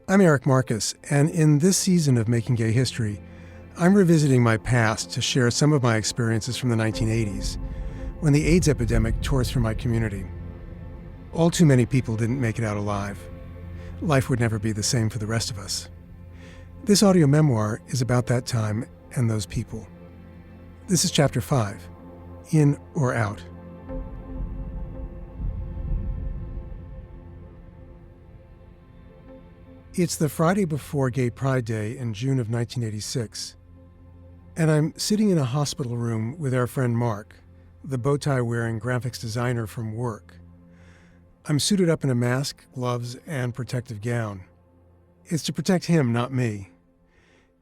I'm Eric Marcus, and in this season of Making Gay History, I'm revisiting my past to share some of my experiences from the 1980s, when the AIDS epidemic tore through my community. All too many people didn't make it out alive. Life would never be the same for the rest of us. This audio memoir is about that time and those people. This is Chapter 5, In or Out. It's the Friday before Gay Pride Day in June of 1986, and I'm sitting in a hospital room with our friend Mark, the bow tie wearing graphics designer from work. I'm suited up in a mask, gloves, and protective gown. It's to protect him, not me.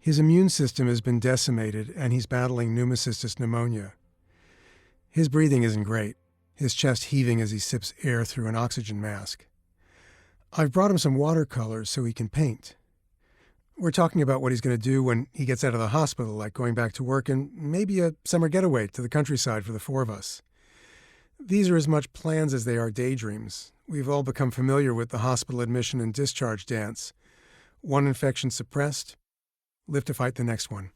His immune system has been decimated, and he's battling pneumocystis pneumonia. His breathing isn't great, his chest heaving as he sips air through an oxygen mask. I've brought him some watercolors so he can paint. We're talking about what he's going to do when he gets out of the hospital, like going back to work and maybe a summer getaway to the countryside for the four of us. These are as much plans as they are daydreams. We've all become familiar with the hospital admission and discharge dance. One infection suppressed, live to fight the next one.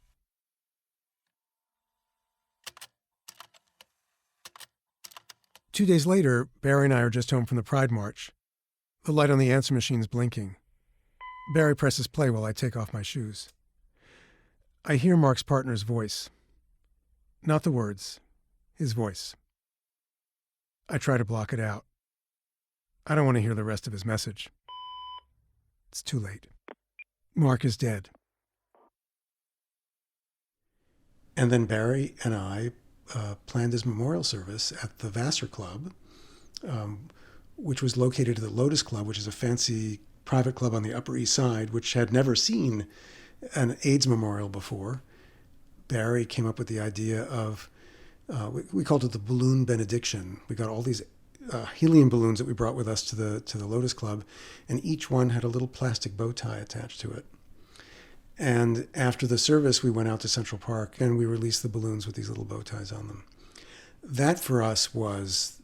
Two days later, Barry and I are just home from the Pride March. The light on the answer machine's blinking. Barry presses play while I take off my shoes. I hear Mark's partner's voice. Not the words, his voice. I try to block it out. I don't want to hear the rest of his message. It's too late. Mark is dead. And then Barry and I planned his memorial service at the Vassar Club, which was located at the Lotus Club, which is a fancy private club on the Upper East Side, which had never seen an AIDS memorial before. Barry came up with the idea of, we called it the balloon benediction. We got all these helium balloons that we brought with us to the Lotus Club, and each one had a little plastic bow tie attached to it. And after the service, we went out to Central Park and we released the balloons with these little bow ties on them. That for us was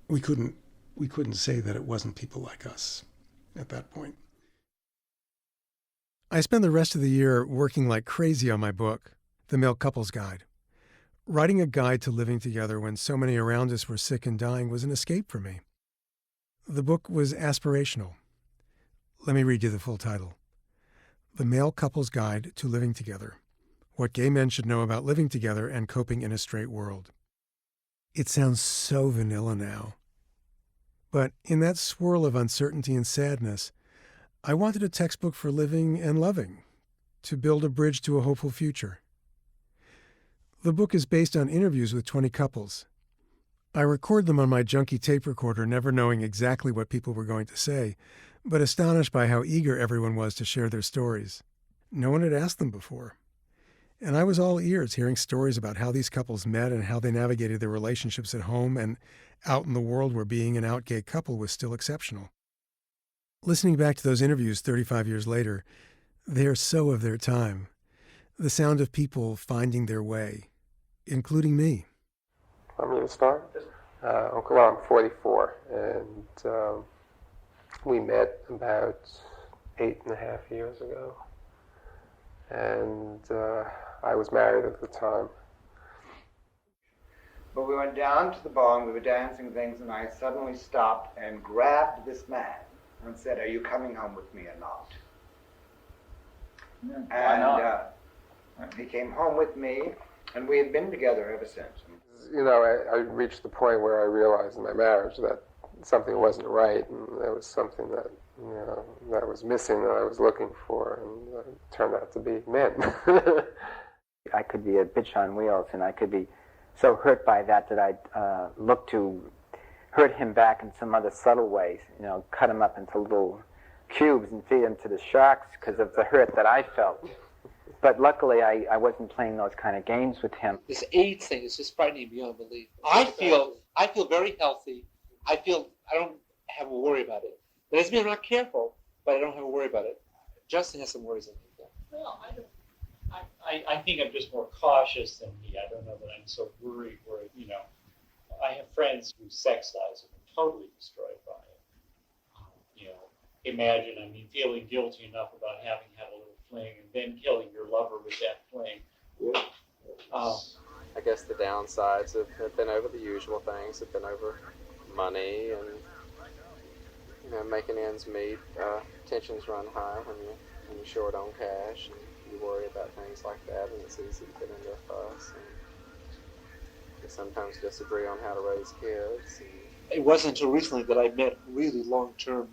we couldn't say that it wasn't people like us at that point. I spent the rest of the year working like crazy on my book, The Male Couples Guide. Writing a guide to living together when so many around us were sick and dying was an escape for me. The book was aspirational. Let me read you the full title. The Male Couples Guide to Living Together. What gay men should know about living together and coping in a straight world. It sounds so vanilla now. But in that swirl of uncertainty and sadness, I wanted a textbook for living and loving, to build a bridge to a hopeful future. The book is based on interviews with 20 couples. I record them on my junky tape recorder, never knowing exactly what people were going to say, but astonished by how eager everyone was to share their stories. No one had asked them before. And I was all ears, hearing stories about how these couples met and how they navigated their relationships at home and out in the world where being an out gay couple was still exceptional. Listening back to those interviews 35 years later, they are so of their time. The sound of people finding their way, including me. Want me to start? Uncle, I'm 44, and we met about 8.5 years ago. And I was married at the time. But we went down to the bar and we were dancing things, and I suddenly stopped and grabbed this man and said, "Are you coming home with me or not?" Why not? He came home with me, and we had been together ever since. You know, I reached the point where I realized in my marriage that something wasn't right, and there was something that, you know, that was missing that I was looking for, and it turned out to be men. I could be a bitch on wheels, and I could be so hurt by that I'd look to hurt him back in some other subtle ways, you know, cut him up into little cubes and feed him to the sharks because of the hurt that I felt. But luckily, I wasn't playing those kind of games with him. This AIDS thing is just frightening beyond belief. I feel very healthy. I don't have a worry about it. That doesn't mean I'm not careful, but I don't have a worry about it. Justin has some worries, I think. Well, I don't. I think I'm just more cautious than he. I don't know that I'm so worried. I have friends whose sex lives have been totally destroyed by it. Imagine, feeling guilty enough about having had a little fling and then killing your lover with that fling. I guess the downsides have been over the usual things, have been over money and making ends meet. Tensions run high when you're short on cash, and you worry about things like that, and it's easy to get into a fuss. And you sometimes disagree on how to raise kids. It wasn't until recently that I met really long-term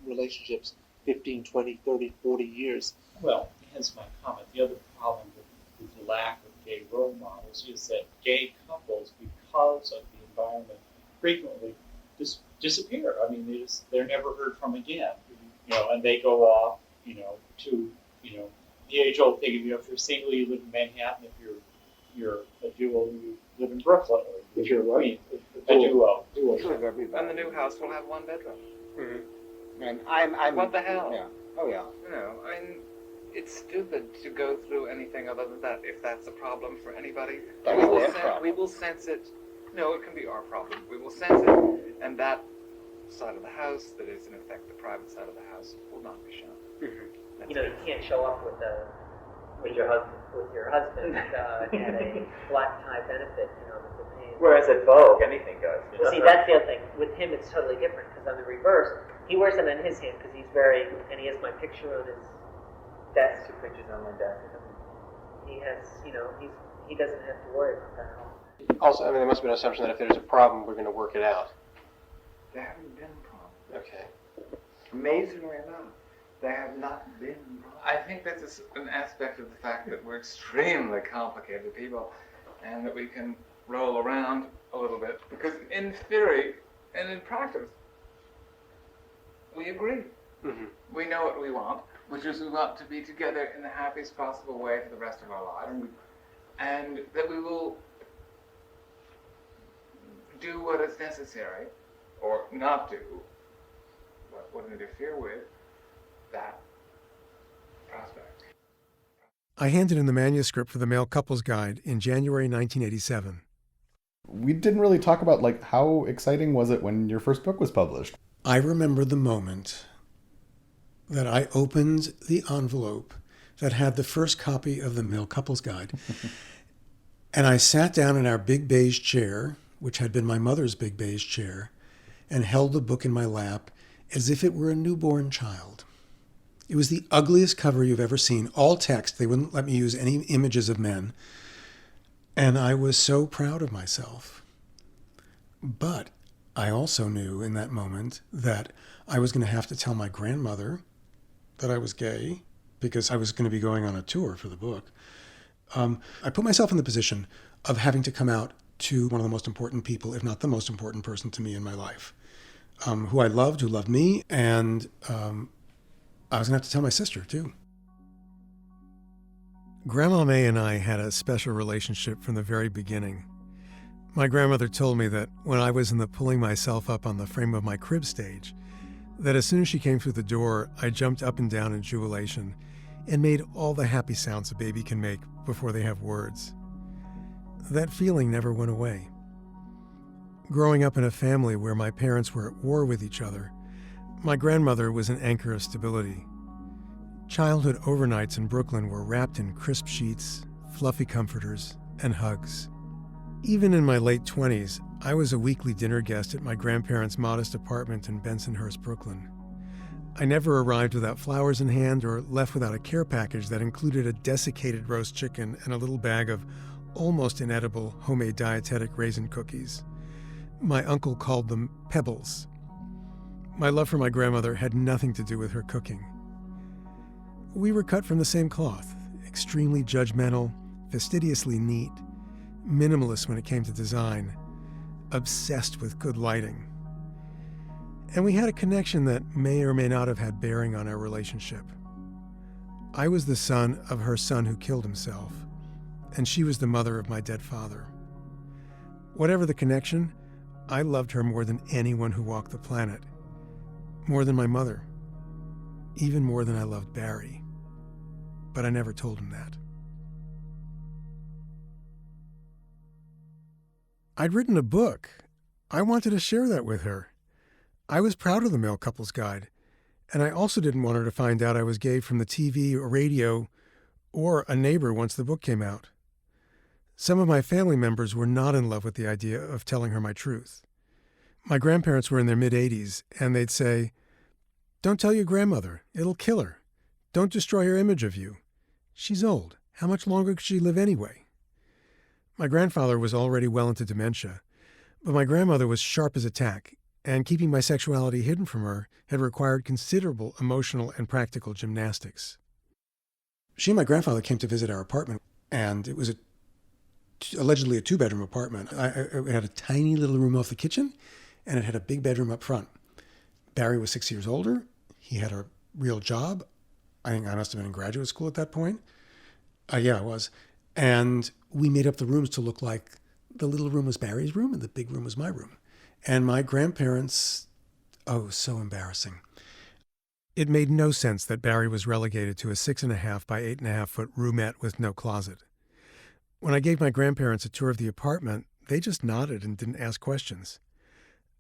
relationships, 15, 20, 30, 40 years. Well, hence my comment. The other problem with the lack of gay role models is that gay couples, because of the environment, frequently disappear. They're never heard from again. And they go off, to the age-old thing. If you're single, you live in Manhattan. If you're a duo, you live in Brooklyn. Or if you're a duo. And the new house will have one bedroom. Mm-hmm. And I'm What the hell? Yeah. Oh yeah. It's stupid to go through anything other than that. If that's a problem for anybody, we will sense it. No, it can be our problem. We will sense it, and that side of the house that is in effect the private side of the house will not be shown. You can't show up with your husband at a black tie benefit. That they're paying. Whereas at Vogue, anything goes. Well, see, that's the other thing. With him, it's totally different because on the reverse, he wears it on his hand because he's and he has my picture on his desk. 2 pictures on my desk. He has, he doesn't have to worry about that at all. Also, there must have been an assumption that if there's a problem, we're going to work it out. There haven't been problems. Okay. Amazingly enough, there have not been problems. I think that's an aspect of the fact that we're extremely complicated people and that we can roll around a little bit. Because in theory and in practice, we agree. Mm-hmm. We know what we want, which is we want to be together in the happiest possible way for the rest of our lives. And that we will do what is necessary, or not do what would interfere with that prospect. I handed in the manuscript for the Male Couples Guide in January 1987. We didn't really talk about how exciting was it when your first book was published? I remember the moment that I opened the envelope that had the first copy of the Male Couples Guide. And I sat down in our big beige chair, which had been my mother's big beige chair, and held the book in my lap as if it were a newborn child. It was the ugliest cover you've ever seen, all text. They wouldn't let me use any images of men. And I was so proud of myself. But I also knew in that moment that I was going to have to tell my grandmother that I was gay because I was going to be going on a tour for the book. I put myself in the position of having to come out to one of the most important people, if not the most important person to me in my life, who I loved, who loved me, and I was going to have to tell my sister, too. Grandma Mae and I had a special relationship from the very beginning. My grandmother told me that when I was in the pulling myself up on the frame of my crib stage, that as soon as she came through the door, I jumped up and down in jubilation and made all the happy sounds a baby can make before they have words. That feeling never went away. Growing up in a family where my parents were at war with each other, my grandmother was an anchor of stability. Childhood overnights in Brooklyn were wrapped in crisp sheets, fluffy comforters, and hugs. Even in my late 20s, I was a weekly dinner guest at my grandparents' modest apartment in Bensonhurst, Brooklyn. I never arrived without flowers in hand or left without a care package that included a desiccated roast chicken and a little bag of almost inedible homemade dietetic raisin cookies. My uncle called them pebbles. My love for my grandmother had nothing to do with her cooking. We were cut from the same cloth, extremely judgmental, fastidiously neat, minimalist when it came to design, obsessed with good lighting. And we had a connection that may or may not have had bearing on our relationship. I was the son of her son who killed himself, and she was the mother of my dead father. Whatever the connection, I loved her more than anyone who walked the planet, more than my mother, even more than I loved Barry. But I never told him that. I'd written a book. I wanted to share that with her. I was proud of the Male Couples Guide, and I also didn't want her to find out I was gay from the TV or radio or a neighbor once the book came out. Some of my family members were not in love with the idea of telling her my truth. My grandparents were in their mid-80s, and they'd say, "Don't tell your grandmother. It'll kill her. Don't destroy her image of you. She's old. How much longer could she live anyway?" My grandfather was already well into dementia, but my grandmother was sharp as a tack, and keeping my sexuality hidden from her had required considerable emotional and practical gymnastics. She and my grandfather came to visit our apartment, and it was allegedly a 2-bedroom apartment. It had a tiny little room off the kitchen, and it had a big bedroom up front. Barry was 6 years older. He had a real job. I think I must have been in graduate school at that point. Yeah, I was. And we made up the rooms to look like the little room was Barry's room and the big room was my room. And my grandparents, oh, so embarrassing. It made no sense that Barry was relegated to a 6.5 by 8.5 foot roomette with no closet. When I gave my grandparents a tour of the apartment, they just nodded and didn't ask questions.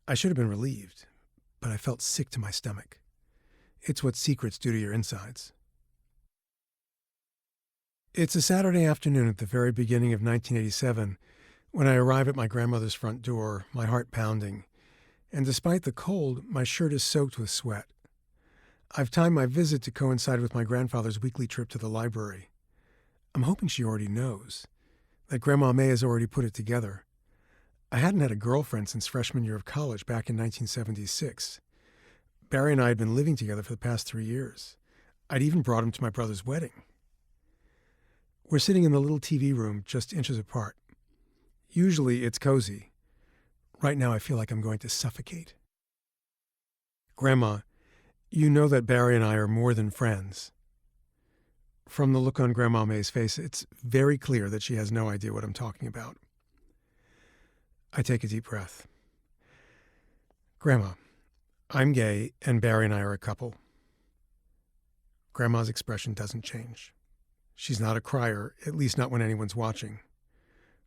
I should have been relieved, but I felt sick to my stomach. It's what secrets do to your insides. It's a Saturday afternoon at the very beginning of 1987 when I arrive at my grandmother's front door, my heart pounding, and despite the cold, my shirt is soaked with sweat. I've timed my visit to coincide with my grandfather's weekly trip to the library. I'm hoping she already knows, that Grandma Mae has already put it together. I hadn't had a girlfriend since freshman year of college back in 1976. Barry and I had been living together for the past 3 years. I'd even brought him to my brother's wedding. We're sitting in the little TV room just inches apart. Usually it's cozy. Right now I feel like I'm going to suffocate. "Grandma, you know that Barry and I are more than friends." From the look on Grandma Mae's face, it's very clear that she has no idea what I'm talking about. I take a deep breath. "Grandma, I'm gay and Barry and I are a couple." Grandma's expression doesn't change. She's not a crier, at least not when anyone's watching.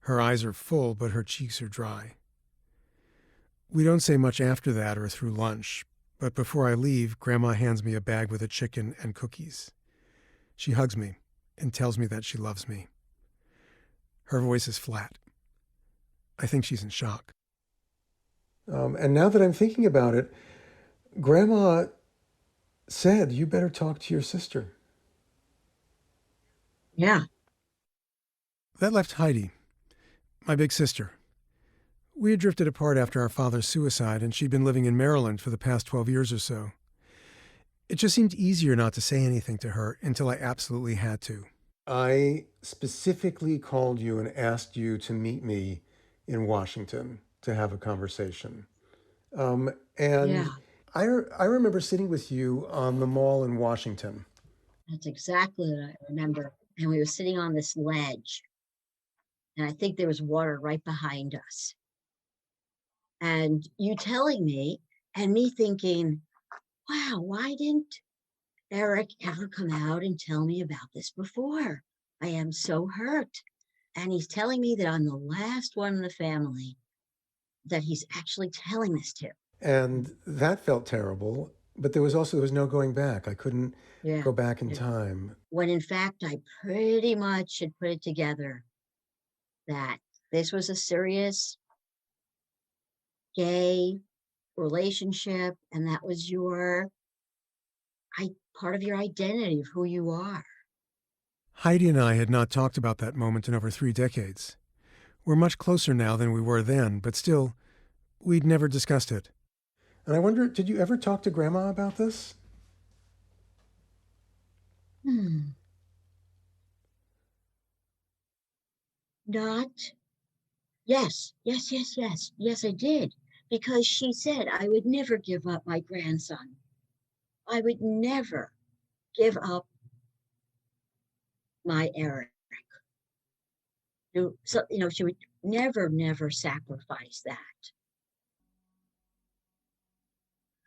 Her eyes are full, but her cheeks are dry. We don't say much after that or through lunch, but before I leave, Grandma hands me a bag with a chicken and cookies. She hugs me and tells me that she loves me. Her voice is flat. I think she's in shock. And now that I'm thinking about it, Grandma said, "You better talk to your sister." Yeah. That left Heidi, my big sister. We had drifted apart after our father's suicide, and she'd been living in Maryland for the past 12 years or so. It just seemed easier not to say anything to her until I absolutely had to. I specifically called you and asked you to meet me in Washington to have a conversation. Yeah. I remember sitting with you on the mall in Washington. That's exactly what I remember. And we were sitting on this ledge. And I think there was water right behind us. And you telling me, and me thinking, wow, why didn't Eric ever come out and tell me about this before? I am so hurt. And he's telling me that I'm the last one in the family that he's actually telling this to. And that felt terrible, but there was no going back. I couldn't go back in time. When in fact, I pretty much had put it together that this was a serious gay relationship, and that was part of your identity of who you are. Heidi and I had not talked about that moment in over 3 decades. We're much closer now than we were then, but still, we'd never discussed it. And I wonder, did you ever talk to Grandma about this? Not. Yes, I did. Because she said I would never give up my grandson. I would never give up my Eric. So, she would never sacrifice that.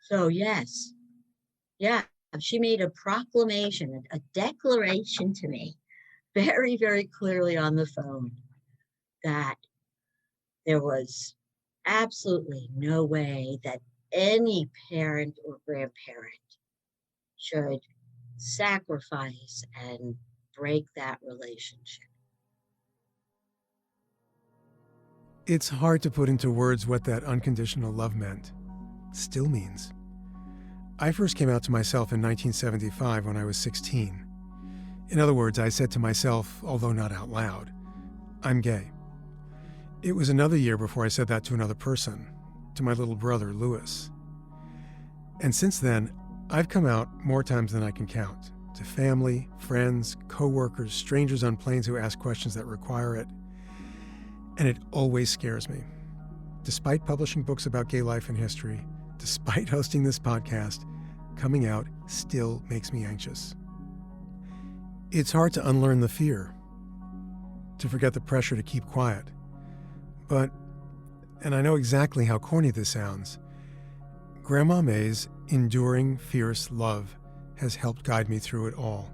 So, yes. Yeah, she made a proclamation, a declaration to me very, very clearly on the phone that there was absolutely no way that any parent or grandparent should sacrifice and break that relationship. It's hard to put into words what that unconditional love meant, still means. I first came out to myself in 1975 when I was 16. In other words, I said to myself, although not out loud, I'm gay. It was another year before I said that to another person, to my little brother, Louis. And since then, I've come out more times than I can count, to family, friends, coworkers, strangers on planes who ask questions that require it. And it always scares me. Despite publishing books about gay life and history, despite hosting this podcast, coming out still makes me anxious. It's hard to unlearn the fear, to forget the pressure to keep quiet. But, and I know exactly how corny this sounds, Grandma Mae's enduring, fierce love has helped guide me through it all.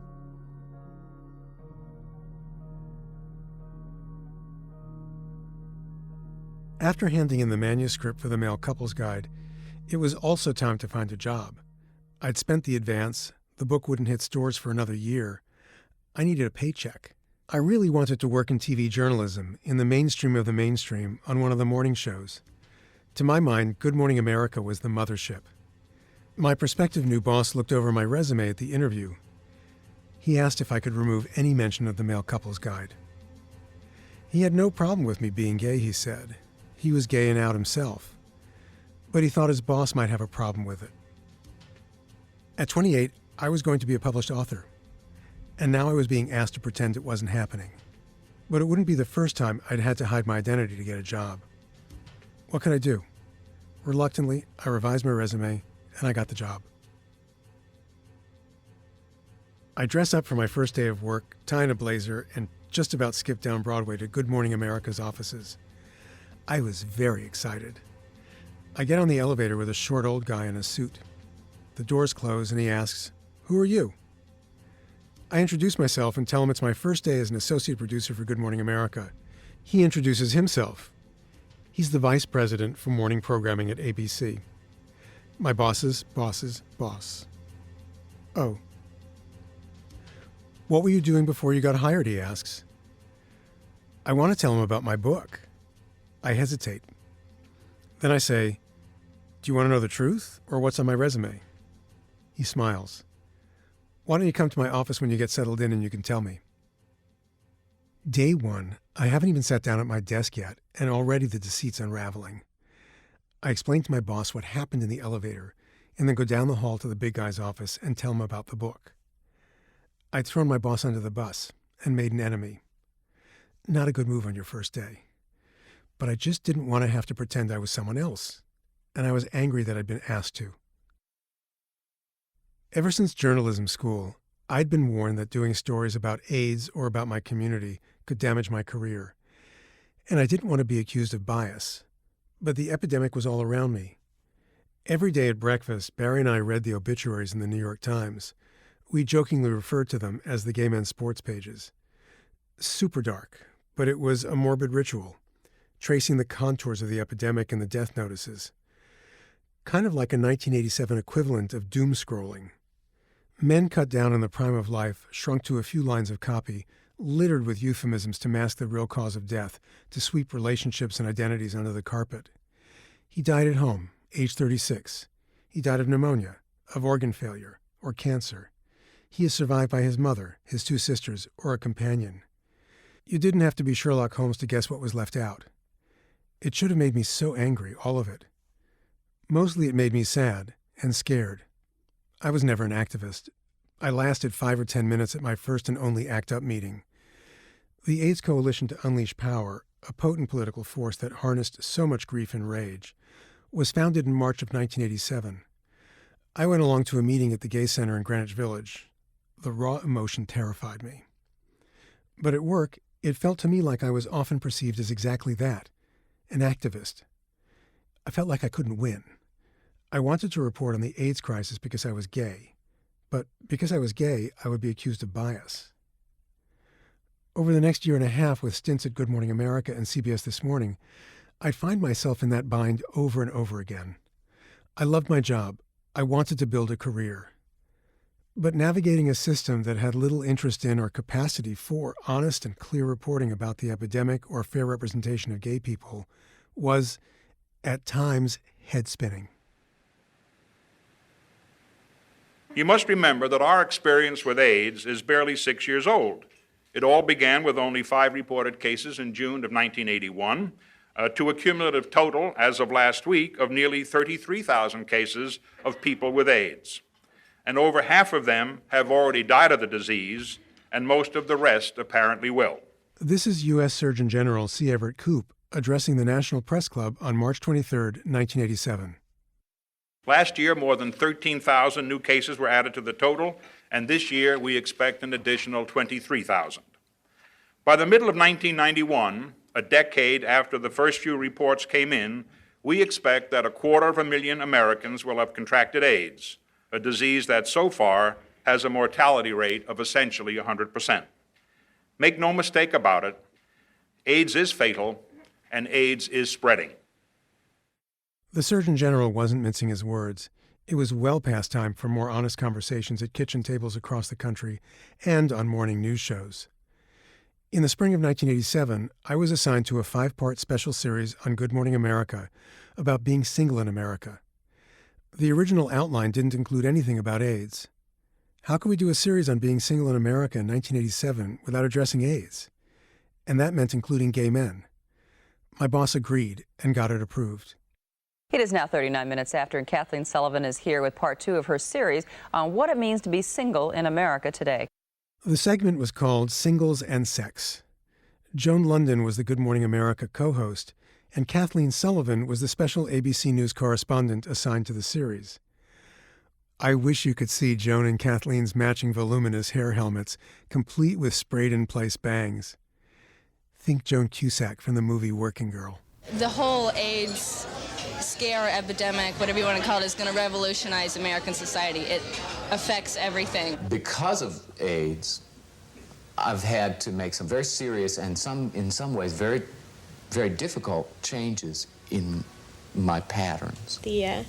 After handing in the manuscript for the Male Couples Guide, it was also time to find a job. I'd spent the advance, the book wouldn't hit stores for another year. I needed a paycheck. I really wanted to work in TV journalism, in the mainstream of the mainstream, on one of the morning shows. To my mind, Good Morning America was the mothership. My prospective new boss looked over my resume at the interview. He asked if I could remove any mention of the Male Couples Guide. He had no problem with me being gay, he said. He was gay and out himself. But he thought his boss might have a problem with it. At 28, I was going to be a published author. And now I was being asked to pretend it wasn't happening. But it wouldn't be the first time I'd had to hide my identity to get a job. What could I do? Reluctantly, I revised my resume, and I got the job. I dress up for my first day of work, tie in a blazer, and just about skip down Broadway to Good Morning America's offices. I was very excited. I get on the elevator with a short old guy in a suit. The doors close, and he asks, "Who are you?" I introduce myself and tell him it's my first day as an associate producer for Good Morning America. He introduces himself. He's the vice president for morning programming at ABC. My boss's boss's boss. Oh. What were you doing before you got hired, he asks. I want to tell him about my book. I hesitate. Then I say, do you want to know the truth or what's on my resume? He smiles. Why don't you come to my office when you get settled in and you can tell me? Day one, I haven't even sat down at my desk yet, and already the deceit's unraveling. I explain to my boss what happened in the elevator, and then go down the hall to the big guy's office and tell him about the book. I'd thrown my boss under the bus and made an enemy. Not a good move on your first day. But I just didn't want to have to pretend I was someone else, and I was angry that I'd been asked to. Ever since journalism school, I'd been warned that doing stories about AIDS or about my community could damage my career, and I didn't want to be accused of bias. But the epidemic was all around me. Every day at breakfast, Barry and I read the obituaries in the New York Times. We jokingly referred to them as the gay men's sports pages. Super dark, but it was a morbid ritual, tracing the contours of the epidemic in the death notices. Kind of like a 1987 equivalent of doom scrolling. Men cut down in the prime of life, shrunk to a few lines of copy, littered with euphemisms to mask the real cause of death, to sweep relationships and identities under the carpet. He died at home, age 36. He died of pneumonia, of organ failure, or cancer. He is survived by his mother, his two sisters, or a companion. You didn't have to be Sherlock Holmes to guess what was left out. It should have made me so angry, all of it. Mostly it made me sad and scared. I was never an activist. I lasted 5 or 10 minutes at my first and only ACT UP meeting. The AIDS Coalition to Unleash Power, a potent political force that harnessed so much grief and rage, was founded in March of 1987. I went along to a meeting at the Gay Center in Greenwich Village. The raw emotion terrified me. But at work, it felt to me like I was often perceived as exactly that, an activist. I felt like I couldn't win. I wanted to report on the AIDS crisis because I was gay, but because I was gay, I would be accused of bias. Over the next year and a half with stints at Good Morning America and CBS This Morning, I'd find myself in that bind over and over again. I loved my job. I wanted to build a career. But navigating a system that had little interest in or capacity for honest and clear reporting about the epidemic or fair representation of gay people was, at times, head-spinning. You must remember that our experience with AIDS is barely 6 years old. It all began with only 5 reported cases in June of 1981, to a cumulative total, as of last week, of nearly 33,000 cases of people with AIDS. And over half of them have already died of the disease, and most of the rest apparently will. This is U.S. Surgeon General C. Everett Koop addressing the National Press Club on March 23, 1987. Last year, more than 13,000 new cases were added to the total, and this year we expect an additional 23,000. By the middle of 1991, a decade after the first few reports came in, we expect that 250,000 Americans will have contracted AIDS, a disease that so far has a mortality rate of essentially 100%. Make no mistake about it, AIDS is fatal, and AIDS is spreading. The Surgeon General wasn't mincing his words. It was well past time for more honest conversations at kitchen tables across the country and on morning news shows. In the spring of 1987, I was assigned to a 5-part special series on Good Morning America about being single in America. The original outline didn't include anything about AIDS. How could we do a series on being single in America in 1987 without addressing AIDS? And that meant including gay men. My boss agreed and got it approved. It is now 39 minutes after, and Kathleen Sullivan is here with part 2 of her series on what it means to be single in America today. The segment was called Singles and Sex. Joan London was the Good Morning America co-host, and Kathleen Sullivan was the special ABC News correspondent assigned to the series. I wish you could see Joan and Kathleen's matching voluminous hair helmets, complete with sprayed-in-place bangs. Think Joan Cusack from the movie Working Girl. The whole AIDS scare, epidemic, whatever you want to call it, is going to revolutionize American society. It affects everything. Because of AIDS, I've had to make some very serious and in some ways very, very difficult changes in my patterns. The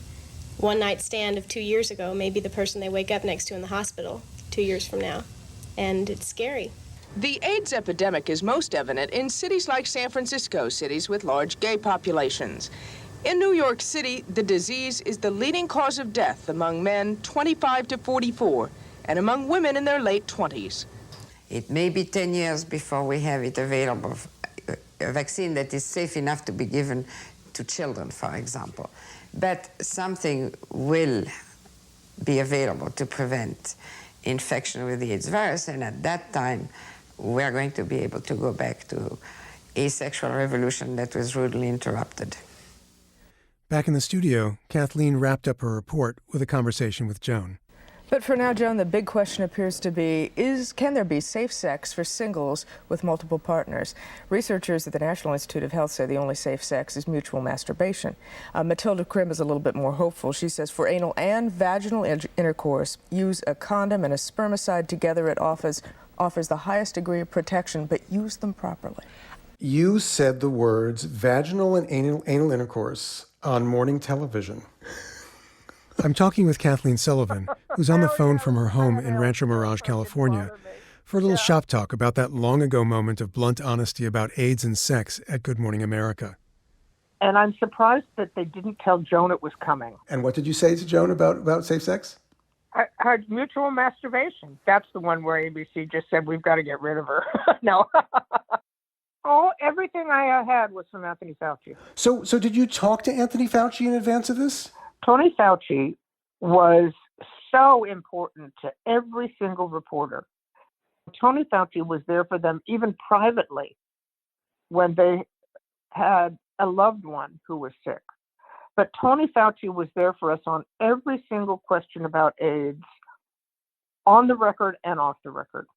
one-night stand of 2 years ago may be the person they wake up next to in the hospital 2 years from now, and it's scary. The AIDS epidemic is most evident in cities like San Francisco, cities with large gay populations. In New York City, the disease is the leading cause of death among men 25 to 44 and among women in their late 20s. It may be 10 years before we have it available, a vaccine that is safe enough to be given to children, for example. But something will be available to prevent infection with the AIDS virus, and at that time, we're going to be able to go back to a sexual revolution that was rudely interrupted. Back in the studio, Kathleen wrapped up her report with a conversation with Joan. But for now, Joan, the big question appears to be, can there be safe sex for singles with multiple partners? Researchers at the National Institute of Health say the only safe sex is mutual masturbation. Matilda Krim is a little bit more hopeful. She says for anal and vaginal intercourse, use a condom and a spermicide together. It offers the highest degree of protection, but use them properly. You said the words vaginal and anal intercourse on morning television. I'm talking with Kathleen Sullivan, who's on the phone from her home in Rancho Mirage, California, for a little shop talk about that long-ago moment of blunt honesty about AIDS and sex at Good Morning America. And I'm surprised that they didn't tell Joan it was coming. And what did you say to Joan about safe sex? Her mutual masturbation. That's the one where ABC just said, we've got to get rid of her. No. Everything I had was from Anthony Fauci. So did you talk to Anthony Fauci in advance of this? Tony Fauci was so important to every single reporter. Tony Fauci was there for them even privately when they had a loved one who was sick. But Tony Fauci was there for us on every single question about AIDS, on the record and off the record.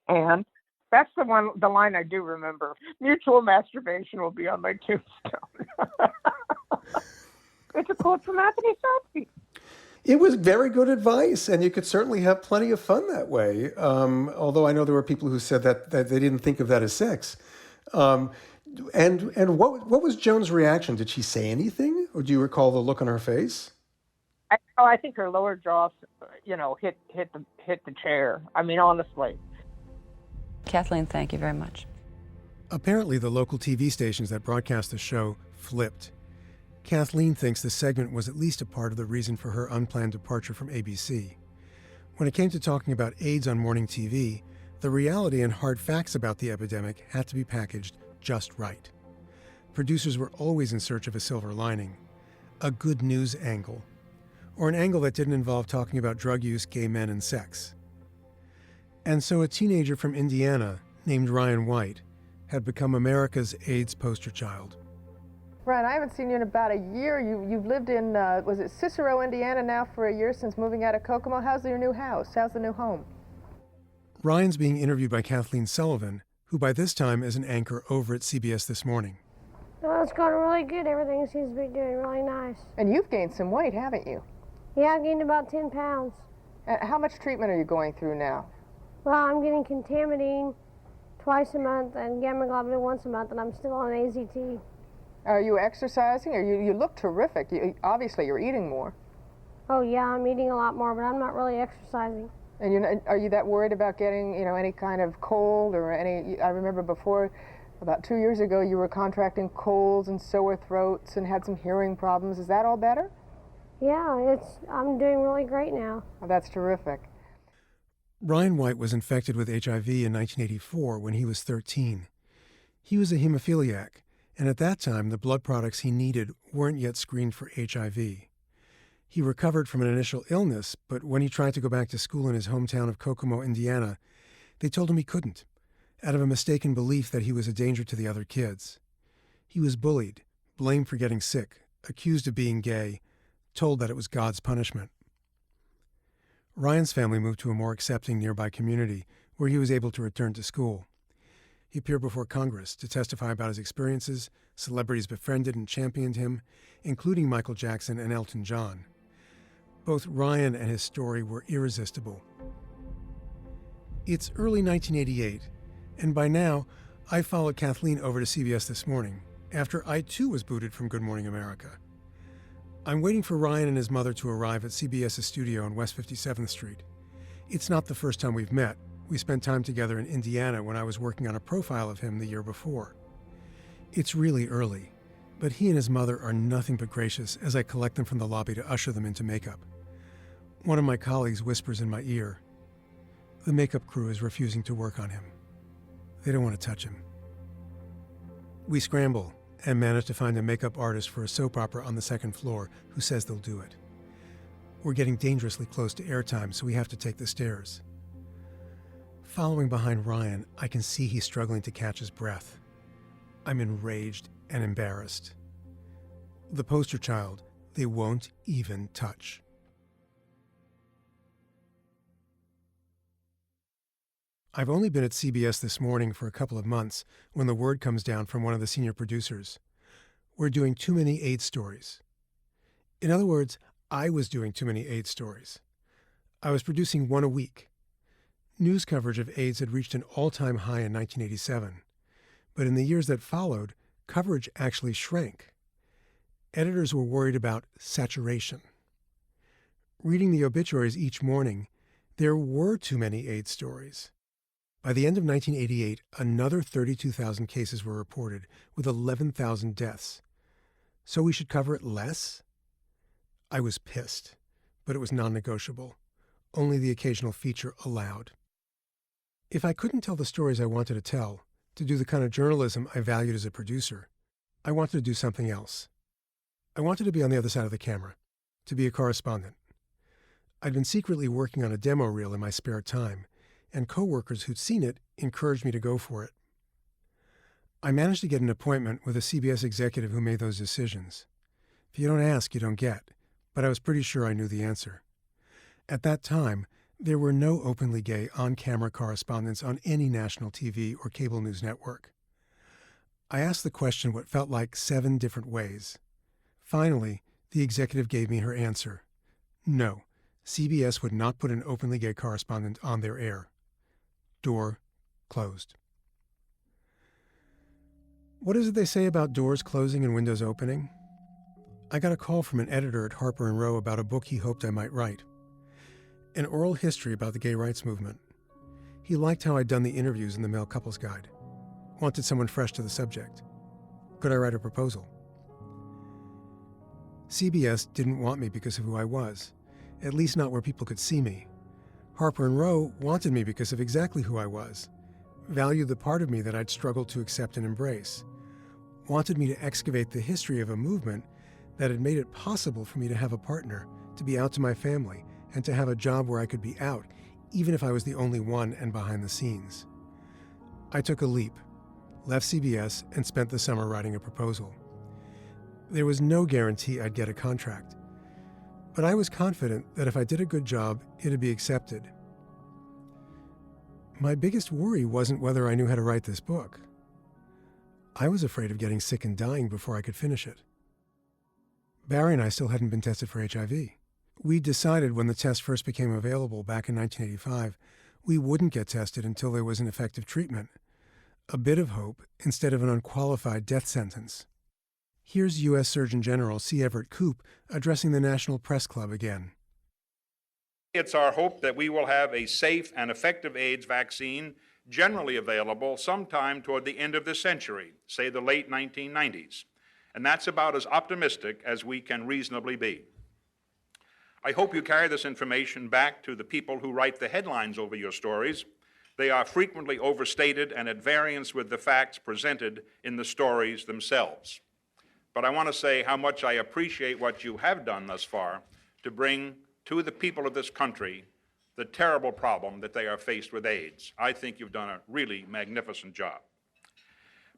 And that's the line I do remember. Mutual masturbation will be on my tombstone. It's a quote from Anthony Fauci. It was very good advice, and you could certainly have plenty of fun that way. Although I know there were people who said that they didn't think of that as sex. And what was Joan's reaction? Did she say anything? Or do you recall the look on her face? I think her lower jaw, hit the chair. I mean, honestly. Kathleen, thank you very much. Apparently, the local TV stations that broadcast the show flipped. Kathleen thinks the segment was at least a part of the reason for her unplanned departure from ABC. When it came to talking about AIDS on morning TV, the reality and hard facts about the epidemic had to be packaged just right. Producers were always in search of a silver lining, a good news angle, or an angle that didn't involve talking about drug use, gay men, and sex. And so a teenager from Indiana named Ryan White had become America's AIDS poster child. Ryan, I haven't seen you in about a year. You've lived in, was it Cicero, Indiana now for a year since moving out of Kokomo. How's your new house? How's the new home? Ryan's being interviewed by Kathleen Sullivan, who by this time is an anchor over at CBS This Morning. Well, it's going really good. Everything seems to be doing really nice. And you've gained some weight, haven't you? Yeah, I gained about 10 pounds. How much treatment are you going through now? Well, I'm getting contaminating twice a month and gamma globulin once a month, and I'm still on AZT. Are you exercising? Or you look terrific. Obviously, you're eating more. Oh, yeah, I'm eating a lot more, but I'm not really exercising. And are you that worried about getting, any kind of cold or any? I remember before, about 2 years ago, you were contracting colds and sore throats and had some hearing problems. Is that all better? Yeah, I'm doing really great now. Oh, that's terrific. Ryan White was infected with HIV in 1984 when he was 13. He was a hemophiliac, and at that time, the blood products he needed weren't yet screened for HIV. He recovered from an initial illness, but when he tried to go back to school in his hometown of Kokomo, Indiana, they told him he couldn't, out of a mistaken belief that he was a danger to the other kids. He was bullied, blamed for getting sick, accused of being gay, told that it was God's punishment. Ryan's family moved to a more accepting nearby community where he was able to return to school. He appeared before Congress to testify about his experiences. Celebrities befriended and championed him, including Michael Jackson and Elton John. Both Ryan and his story were irresistible. It's early 1988, and by now, I followed Kathleen over to CBS This Morning, after I too was booted from Good Morning America. I'm waiting for Ryan and his mother to arrive at CBS's studio on West 57th Street. It's not the first time we've met. We spent time together in Indiana when I was working on a profile of him the year before. It's really early, but he and his mother are nothing but gracious as I collect them from the lobby to usher them into makeup. One of my colleagues whispers in my ear, "The makeup crew is refusing to work on him. They don't want to touch him." We scramble and manage to find a makeup artist for a soap opera on the second floor who says they'll do it. We're getting dangerously close to airtime, so we have to take the stairs. Following behind Ryan, I can see he's struggling to catch his breath. I'm enraged and embarrassed. The poster child, they won't even touch. I've only been at CBS This Morning for a couple of months when the word comes down from one of the senior producers. We're doing too many AIDS stories. In other words, I was doing too many AIDS stories. I was producing one a week. News coverage of AIDS had reached an all-time high in 1987, but in the years that followed, coverage actually shrank. Editors were worried about saturation. Reading the obituaries each morning, there were too many AIDS stories. By the end of 1988, another 32,000 cases were reported, with 11,000 deaths. So we should cover it less? I was pissed, but it was non-negotiable. Only the occasional feature allowed. If I couldn't tell the stories I wanted to tell, to do the kind of journalism I valued as a producer, I wanted to do something else. I wanted to be on the other side of the camera, to be a correspondent. I'd been secretly working on a demo reel in my spare time, and coworkers who'd seen it encouraged me to go for it. I managed to get an appointment with a CBS executive who made those decisions. If you don't ask, you don't get, but I was pretty sure I knew the answer. At that time, there were no openly gay on-camera correspondents on any national TV or cable news network. I asked the question what felt like 7 different ways. Finally, the executive gave me her answer. No, CBS would not put an openly gay correspondent on their air. Door closed. What is it they say about doors closing and windows opening? I got a call from an editor at Harper & Row about a book he hoped I might write. An oral history about the gay rights movement. He liked how I'd done the interviews in the Male Couples Guide. Wanted someone fresh to the subject. Could I write a proposal? CBS didn't want me because of who I was, at least not where people could see me. Harper & Row wanted me because of exactly who I was, valued the part of me that I'd struggled to accept and embrace, wanted me to excavate the history of a movement that had made it possible for me to have a partner, to be out to my family, and to have a job where I could be out, even if I was the only one and behind the scenes. I took a leap, left CBS, and spent the summer writing a proposal. There was no guarantee I'd get a contract, but I was confident that if I did a good job, it'd be accepted. My biggest worry wasn't whether I knew how to write this book. I was afraid of getting sick and dying before I could finish it. Barry and I still hadn't been tested for HIV. We decided when the test first became available back in 1985, we wouldn't get tested until there was an effective treatment. A bit of hope instead of an unqualified death sentence. Here's U.S. Surgeon General C. Everett Koop addressing the National Press Club again. It's our hope that we will have a safe and effective AIDS vaccine generally available sometime toward the end of this century, say the late 1990s. And that's about as optimistic as we can reasonably be. I hope you carry this information back to the people who write the headlines over your stories. They are frequently overstated and at variance with the facts presented in the stories themselves. But I want to say how much I appreciate what you have done thus far to bring to the people of this country the terrible problem that they are faced with AIDS. I think you've done a really magnificent job.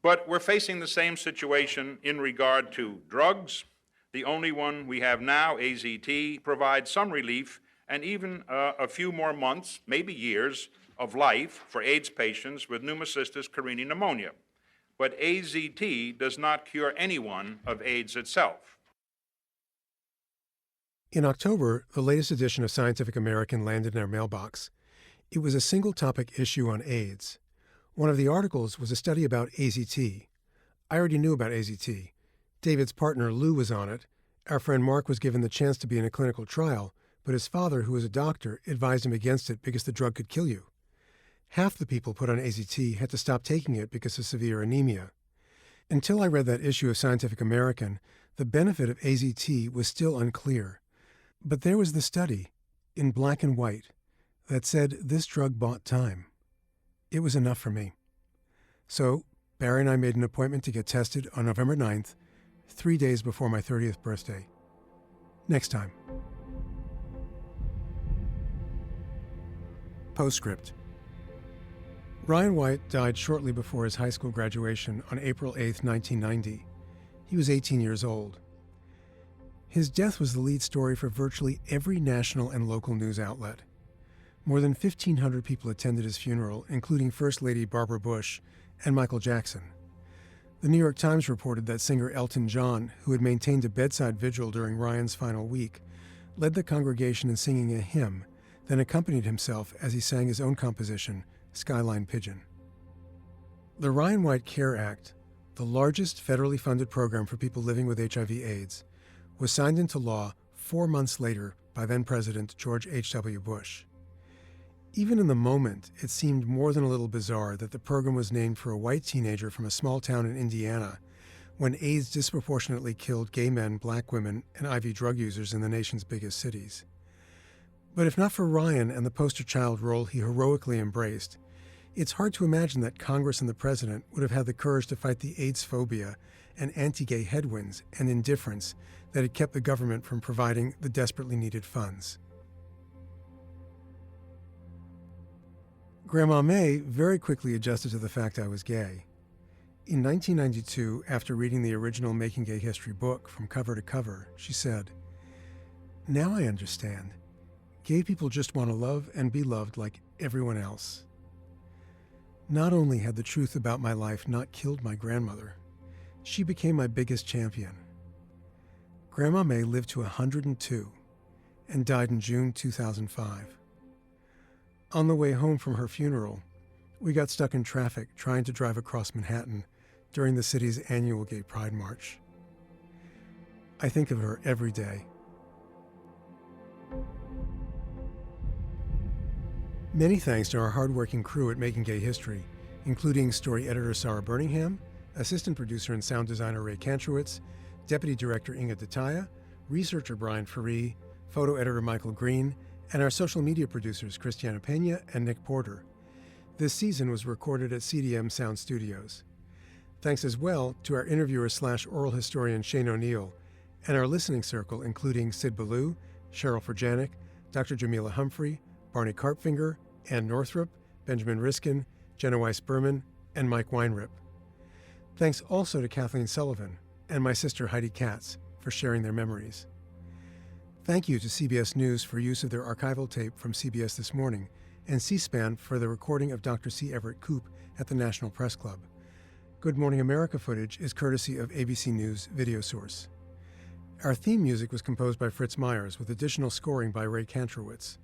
But we're facing the same situation in regard to drugs. The only one we have now, AZT, provides some relief and even a few more months, maybe years, of life for AIDS patients with pneumocystis carinii pneumonia. But AZT does not cure anyone of AIDS itself. In October, the latest edition of Scientific American landed in our mailbox. It was a single-topic issue on AIDS. One of the articles was a study about AZT. I already knew about AZT. David's partner, Lou, was on it. Our friend Mark was given the chance to be in a clinical trial, but his father, who was a doctor, advised him against it because the drug could kill you. Half the people put on AZT had to stop taking it because of severe anemia. Until I read that issue of Scientific American, the benefit of AZT was still unclear. But there was the study, in black and white, that said this drug bought time. It was enough for me. So, Barry and I made an appointment to get tested on November 9th, 3 days before my 30th birthday. Next time. Postscript. Ryan White died shortly before his high school graduation on April 8, 1990. He was 18 years old. His death was the lead story for virtually every national and local news outlet. More than 1,500 people attended his funeral, including First Lady Barbara Bush and Michael Jackson. The New York Times reported that singer Elton John, who had maintained a bedside vigil during Ryan's final week, led the congregation in singing a hymn, then accompanied himself as he sang his own composition, Skyline Pigeon. The Ryan White Care Act, the largest federally funded program for people living with HIV/AIDS, was signed into law 4 months later by then-President George H.W. Bush. Even in the moment, it seemed more than a little bizarre that the program was named for a white teenager from a small town in Indiana, when AIDS disproportionately killed gay men, black women, and IV drug users in the nation's biggest cities. But if not for Ryan and the poster child role he heroically embraced, it's hard to imagine that Congress and the president would have had the courage to fight the AIDS phobia and anti-gay headwinds and indifference that had kept the government from providing the desperately needed funds. Grandma Mae very quickly adjusted to the fact I was gay. In 1992, after reading the original Making Gay History book from cover to cover, she said, "Now I understand. Gay people just want to love and be loved like everyone else." Not only had the truth about my life not killed my grandmother, she became my biggest champion. Grandma Mae lived to 102 and died in June 2005. On the way home from her funeral, we got stuck in traffic trying to drive across Manhattan during the city's annual Gay Pride March. I think of her every day. Many thanks to our hardworking crew at Making Gay History, including story editor Sarah Birmingham, assistant producer and sound designer Ray Kantrowitz, deputy director Inga Detaya, researcher Brian Faree, photo editor Michael Green, and our social media producers Christiana Pena and Nick Porter. This season was recorded at CDM Sound Studios. Thanks as well to our interviewer/oral historian Shane O'Neill, and our listening circle including Sid Ballou, Cheryl Ferjanik, Dr. Jamila Humphrey, Barney Karpfinger, Ann Northrup, Benjamin Riskin, Jenna Weiss-Berman, and Mike Weinrip. Thanks also to Kathleen Sullivan and my sister Heidi Katz for sharing their memories. Thank you to CBS News for use of their archival tape from CBS This Morning, and C-SPAN for the recording of Dr. C. Everett Koop at the National Press Club. Good Morning America footage is courtesy of ABC News Video Source. Our theme music was composed by Fritz Myers with additional scoring by Ray Kantrowitz.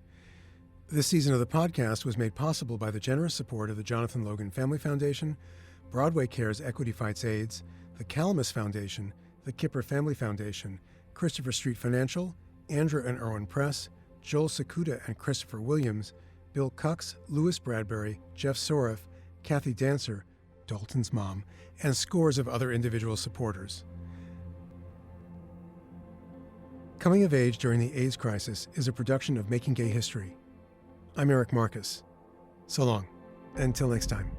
This season of the podcast was made possible by the generous support of the Jonathan Logan Family Foundation, Broadway Cares Equity Fights AIDS, the Calamus Foundation, the Kipper Family Foundation, Christopher Street Financial, Andrew and Irwin Press, Joel Sakuda and Christopher Williams, Bill Cucks, Louis Bradbury, Jeff Soroff, Kathy Dancer, Dalton's mom, and scores of other individual supporters. Coming of Age During the AIDS Crisis is a production of Making Gay History. I'm Eric Marcus. So long. Until next time.